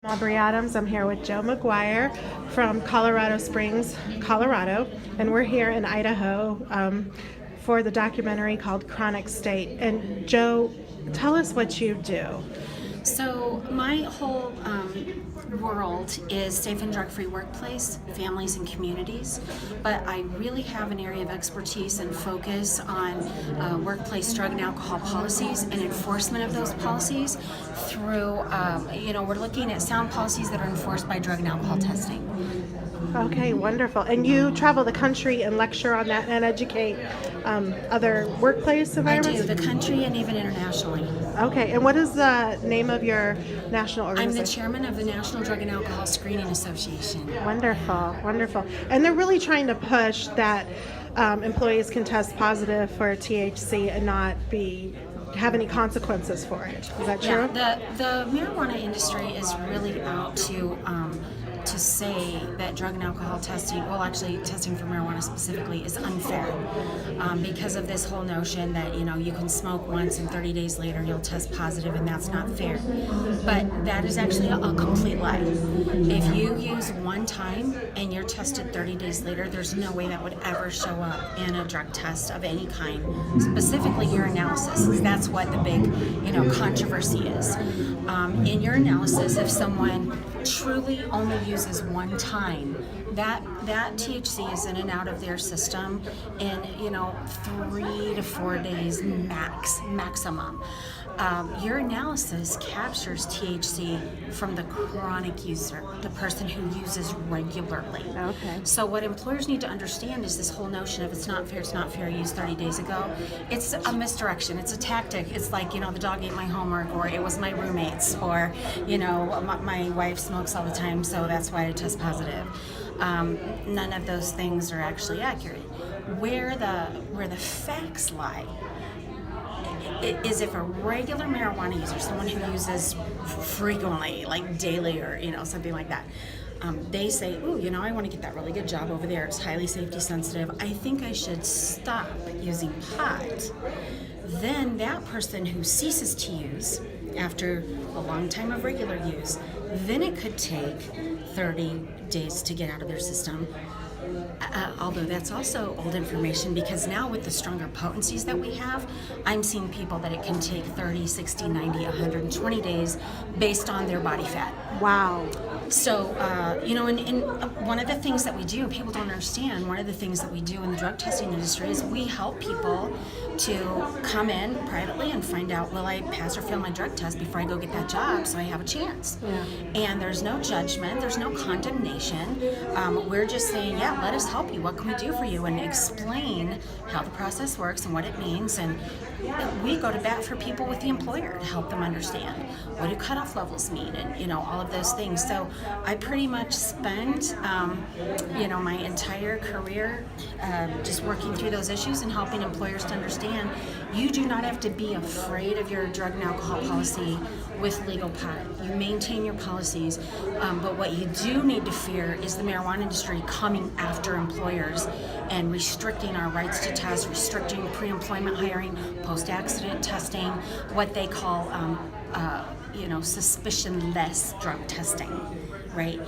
Aubrey Adams. I'm here with Joe McGuire from Colorado Springs, Colorado, and we're here in Idaho for the documentary called Chronic State. And Joe, tell us what you do. So my whole world is safe and drug-free workplace, families and communities, but I really have an area of expertise and focus on workplace drug and alcohol policies and enforcement of those policies through, we're looking at sound policies that are enforced by drug and alcohol testing. Okay, wonderful. And you travel the country and lecture on that and educate other workplace environments? I do, the country and even internationally. Okay, and what is the name of your national organization? I'm the chairman of the National Drug and Alcohol Screening Association. Wonderful, wonderful. And they're really trying to push that employees can test positive for THC and not have any consequences for it. Is that true? Yeah, the marijuana industry is really out to say that drug and alcohol testing, well actually testing for marijuana specifically, is unfair because of this whole notion that you can smoke once and 30 days later you'll test positive, and that's not fair. But that is actually a complete lie. If you use one time and you're tested 30 days later, there's no way that would ever show up in a drug test of any kind, specifically your analysis. That's what the big controversy is. In your analysis, if someone truly only uses one time, that THC is in and out of their system in 3 to 4 days maximum. Your analysis captures THC from the chronic user, the person who uses regularly. Okay. So what employers need to understand is this whole notion of it's not fair, I used 30 days ago. It's a misdirection. It's a tactic. It's like, the dog ate my homework, or it was my roommates, or, my wife smokes all the time, so that's why I test positive. None of those things are actually accurate. Where the facts lie is if a regular marijuana user, someone who uses frequently, like daily or something like that, they say, ooh, I want to get that really good job over there, it's highly safety sensitive, I think I should stop using pot. Then that person who ceases to use after a long time of regular use, then it could take 30 days to get out of their system. Although that's also old information, because now with the stronger potencies that we have, I'm seeing people that it can take 30, 60, 90, 120 days based on their body fat. Wow. So, and one of the things that we do, people don't understand, one of the things that we do in the drug testing industry is we help people to come in privately and find out, will I pass or fail my drug test before I go get that job so I have a chance? Yeah. And there's no judgment, there's no condemnation. We're just saying, yeah, let us help you. What can we do for you? And explain how the process works and what it means. And we go to bat for people with the employer to help them understand what do cutoff levels mean, and all of those things. So I pretty much spend my entire career just working through those issues and helping employers to understand you do not have to be afraid of your drug and alcohol policy with legal pot. You maintain your policies, but what you do need to fear is the marijuana industry coming after employers and restricting our rights to test, restricting pre-employment hiring, post-accident testing, what they call suspicion-less drug testing, right?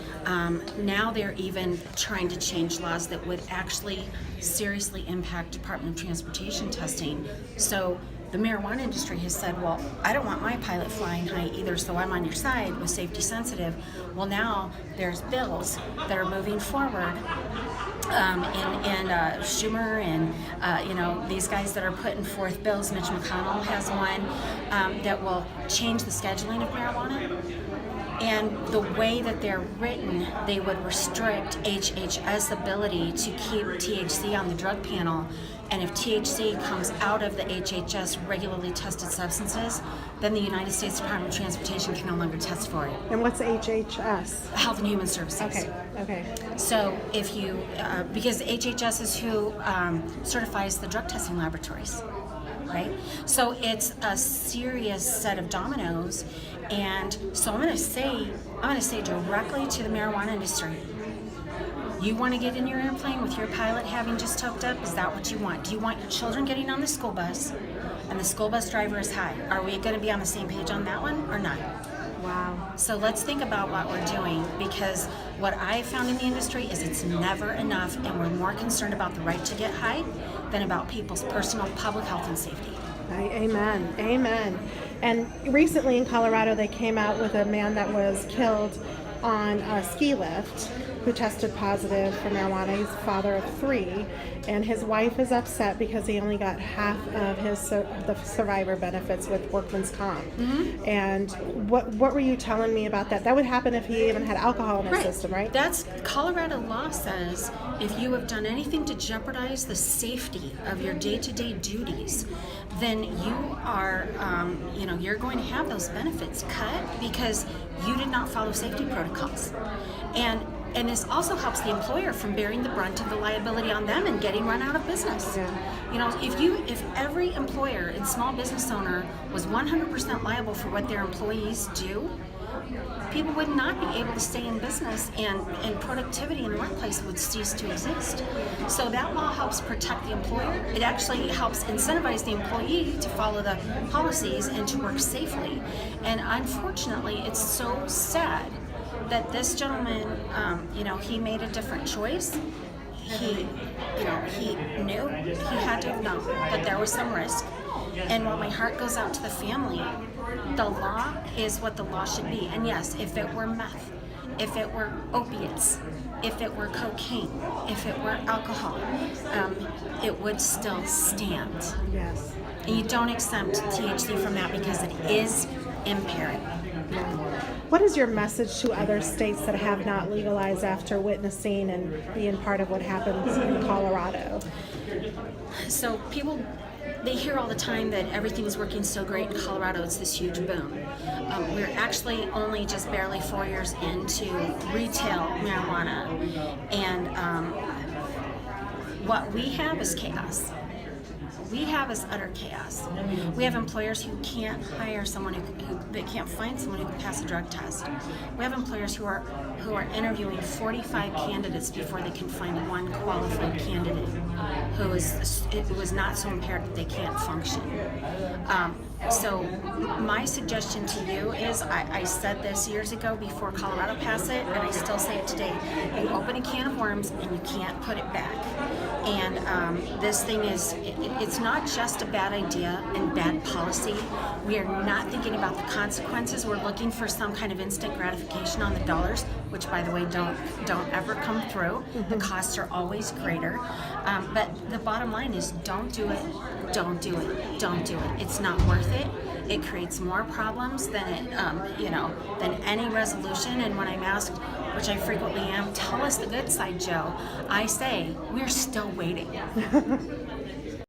Now they're even trying to change laws that would actually seriously impact Department of Transportation testing. So the marijuana industry has said, well, I don't want my pilot flying high either, so I'm on your side with safety sensitive. Well, now there's bills that are moving forward, and Schumer and these guys that are putting forth bills. Mitch McConnell has one that will change the scheduling of marijuana. And the way that they're written, they would restrict HHS ability to keep THC on the drug panel. And if THC comes out of the HHS regularly tested substances, then the United States Department of Transportation can no longer test for it. And what's HHS? Health and Human Services. Okay. So if you, because HHS is who certifies the drug testing laboratories, right? So it's a serious set of dominoes. And so I'm going to say directly to the marijuana industry, you want to get in your airplane with your pilot having just hooked up? Is that what you want? Do you want your children getting on the school bus and the school bus driver is high? Are we going to be on the same page on that one or not? Wow. So let's think about what we're doing, because what I found in the industry is it's never enough, and we're more concerned about the right to get high than about people's personal public health and safety. Amen. Amen. And recently in Colorado, they came out with a man that was killed on a ski lift who tested positive for marijuana. He's a father of 3, and his wife is upset because he only got half of the survivor benefits with workman's comp. And what were you telling me about that? That would happen if he even had alcohol in his system, right? That's Colorado law says if you have done anything to jeopardize the safety of your day-to-day duties, then you are, you're going to have those benefits cut because you did not follow safety protocols. And this also helps the employer from bearing the brunt of the liability on them and getting run out of business. Yeah. You know, if every employer and small business owner was 100% liable for what their employees do, people would not be able to stay in business, and productivity in the workplace would cease to exist. So that law helps protect the employer. It actually helps incentivize the employee to follow the policies and to work safely. And unfortunately, it's so sad that this gentleman, he made a different choice. He knew, he had to have known that there was some risk. And while my heart goes out to the family, the law is what the law should be. And yes, if it were meth, if it were opiates, if it were cocaine, if it were alcohol, it would still stand. Yes. And you don't exempt THC from that because it is impairing. What is your message to other states that have not legalized after witnessing and being part of what happens in Colorado? So people, they hear all the time that everything is working so great in Colorado, it's this huge boom. We're actually only just barely 4 years into retail marijuana, and what we have is chaos. We have is utter chaos. We have employers who can't hire someone who they can't find someone who can pass a drug test. We have employers who are interviewing 45 candidates before they can find one qualified candidate who is not so impaired that they can't function. So my suggestion to you is, I said this years ago before Colorado passed it, and I still say it today. You open a can of worms and you can't put it back. And this thing is, it's not just a bad idea and bad policy. We are not thinking about the consequences. We're looking for some kind of instant gratification on the dollars, which, by the way, don't ever come through. The costs are always greater. But the bottom line is, don't do it, don't do it, don't do it. It's not worth it. It creates more problems than than any resolution. And when I'm asked, which I frequently am, tell us the good side, Joe, I say, we're still waiting.